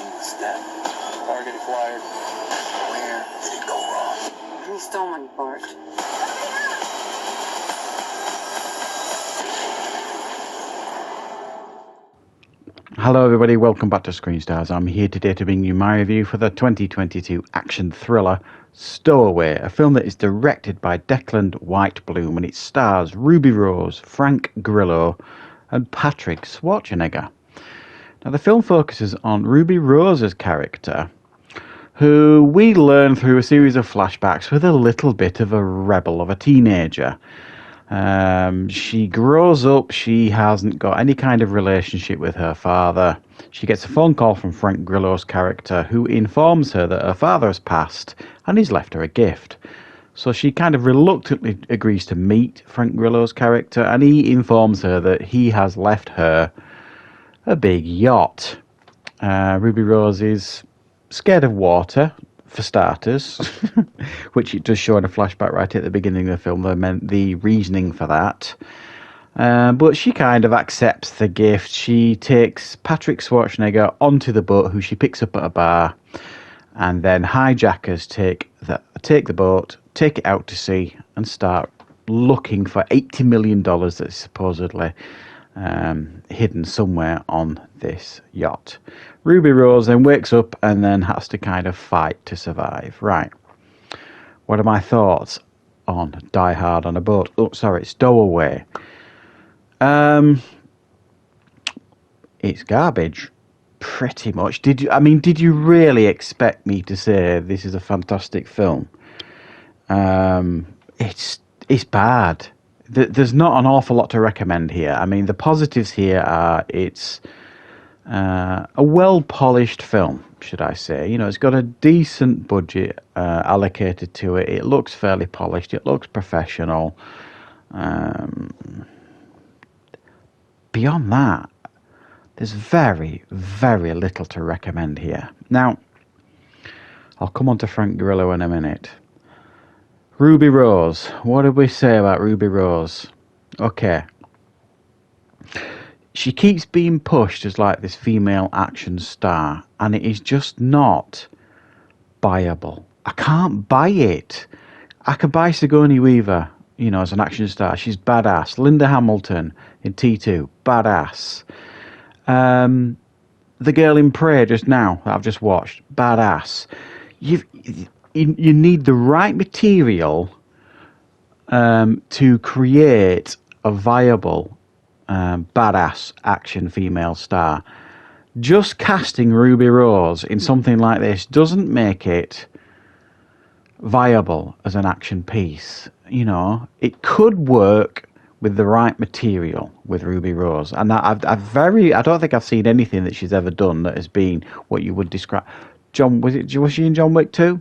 the step. Target acquired. Where did it go wrong? He stole my part. Hello everybody, welcome back to Screenstars. I'm here today to bring you my review for the 2022 action thriller Stowaway, a film that is directed by Declan Whitebloom and it stars Ruby Rose, Frank Grillo and Patrick Schwarzenegger. Now the film focuses on Ruby Rose's character, who we learn through a series of flashbacks with a little bit of a rebel of a teenager. She grows up, she hasn't got any kind of relationship with her father. She gets a phone call from Frank Grillo's character, who informs her that her father has passed and he's left her a gift. So she kind of reluctantly agrees to meet Frank Grillo's character, and he informs her that he has left her a big yacht. Ruby Rose is scared of water, for starters, which it does show in a flashback right at the beginning of the film, the reasoning for that. But she kind of accepts the gift. She takes Patrick Schwarzenegger onto the boat, who she picks up at a bar, and then hijackers take the boat, take it out to sea, and start looking for $80 million that's supposedly hidden somewhere on this yacht. Ruby Rose then wakes up and then has to kind of fight to survive. Right. What are my thoughts on Die Hard on a Boat? Oh, sorry, Stowaway. It's garbage, pretty much. Did you really expect me to say this is a fantastic film? It's bad. There's not an awful lot to recommend here. I mean, the positives here are it's a well-polished film, should I say. You know, it's got a decent budget allocated to it. It looks fairly polished. It looks professional. Beyond that, there's very, very little to recommend here. Now, I'll come on to Frank Grillo in a minute. Ruby Rose. What did we say about Ruby Rose? Okay. She keeps being pushed as like this female action star, and it is just not buyable. I can't buy it. I could buy Sigourney Weaver, you know, as an action star. She's badass. Linda Hamilton in T2, badass. The girl in Prey just now that I've just watched, badass. You need the right material to create a viable badass action female star. Just casting Ruby Rose in something like this doesn't make it viable as an action piece. You know, it could work with the right material with Ruby Rose, and I don't think I've seen anything that she's ever done that has been what you would describe. Was she in John Wick 2?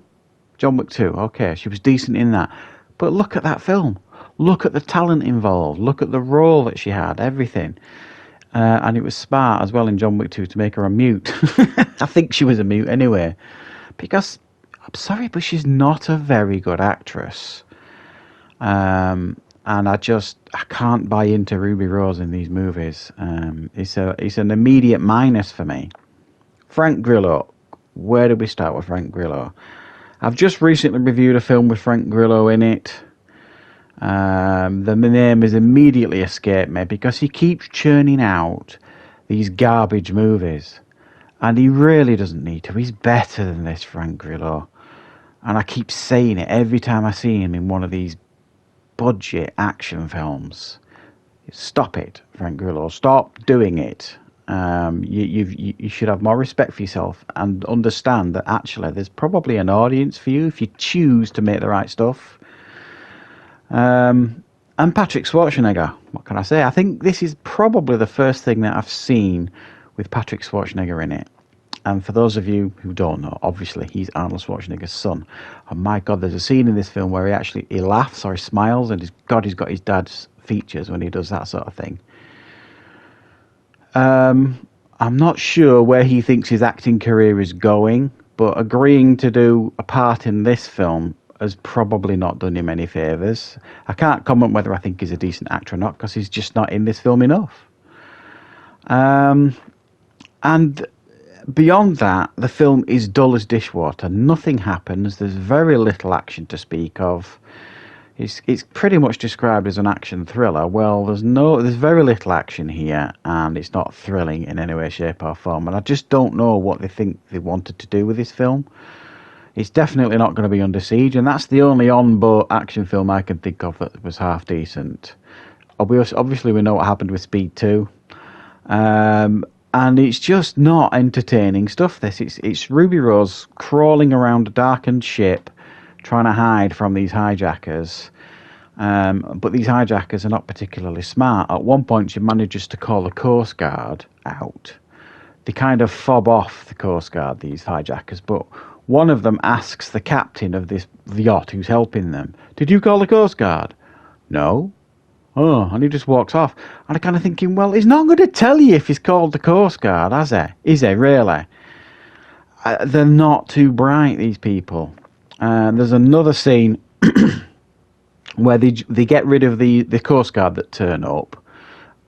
John Wick 2, okay, she was decent in that. But look at that film. Look at the talent involved. Look at the role that she had, everything. And it was smart as well in John Wick 2 to make her a mute. I think she was a mute anyway. Because, I'm sorry, but she's not a very good actress. And I can't buy into Ruby Rose in these movies. It's an immediate minus for me. Frank Grillo. Where do we start with Frank Grillo? I've just recently reviewed a film with Frank Grillo in it. The name has immediately escaped me because he keeps churning out these garbage movies. And he really doesn't need to. He's better than this, Frank Grillo. And I keep saying it every time I see him in one of these budget action films. Stop it, Frank Grillo. Stop doing it. You should have more respect for yourself and understand that actually there's probably an audience for you if you choose to make the right stuff. And Patrick Schwarzenegger, what can I say? I think this is probably the first thing that I've seen with Patrick Schwarzenegger in it. And for those of you who don't know, obviously he's Arnold Schwarzenegger's son. And my God, there's a scene in this film where he laughs or he smiles, and he's got his dad's features when he does that sort of thing. I'm not sure where he thinks his acting career is going, but agreeing to do a part in this film has probably not done him any favours. I can't comment whether I think he's a decent actor or not, because he's just not in this film enough. And beyond that, the film is dull as dishwater. Nothing happens. There's very little action to speak of. It's pretty much described as an action thriller. Well, there's very little action here, and it's not thrilling in any way, shape, or form. And I just don't know what they think they wanted to do with this film. It's definitely not going to be Under Siege, and that's the only on-boat action film I can think of that was half decent. Obviously, we know what happened with Speed 2. And it's just not entertaining stuff, this. It's Ruby Rose crawling around a darkened ship, trying to hide from these hijackers. But these hijackers are not particularly smart. At one point, she manages to call the Coast Guard out. They kind of fob off the Coast Guard, these hijackers, but one of them asks the captain of this yacht who's helping them, "Did you call the Coast Guard?" "No." "Oh," and he just walks off. And I'm kind of thinking, well, he's not going to tell you if he's called the Coast Guard, has he? Is he, really? They're not too bright, these people. There's another scene where they get rid of the Coast Guard that turn up,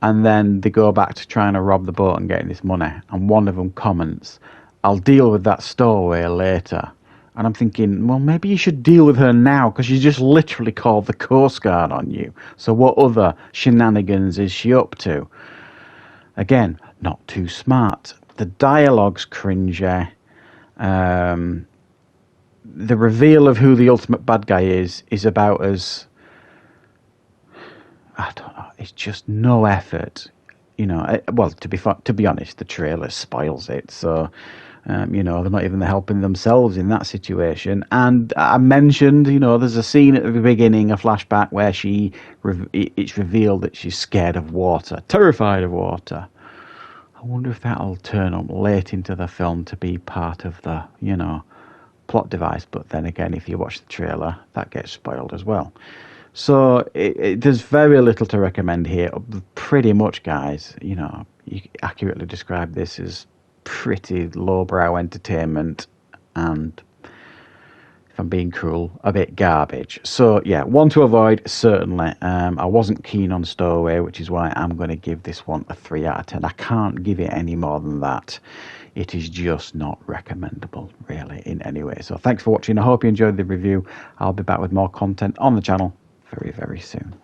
and then they go back to trying to rob the boat and getting this money. And one of them comments, "I'll deal with that stowaway later." And I'm thinking, well, maybe you should deal with her now, because she just literally called the Coast Guard on you. So what other shenanigans is she up to? Again, not too smart. The dialogue's cringy. The reveal of who the ultimate bad guy is about as... I don't know. It's just no effort. Well, to be honest, the trailer spoils it. So... they're not even helping themselves in that situation. And I mentioned, there's a scene at the beginning, a flashback, where it's revealed that she's scared of water, terrified of water. I wonder if that'll turn up late into the film to be part of the, plot device. But then again, if you watch the trailer, that gets spoiled as well. So there's very little to recommend here. Pretty much, guys, you accurately describe this as pretty lowbrow entertainment, and if I'm being cruel, a bit garbage. So yeah, one to avoid, certainly. I wasn't keen on Stowaway, which is why I'm going to give this one a 3 out of 10. I can't give it any more than that. It is just not recommendable, really, in any way. So thanks for watching. I hope you enjoyed the review. I'll be back with more content on the channel very, very soon.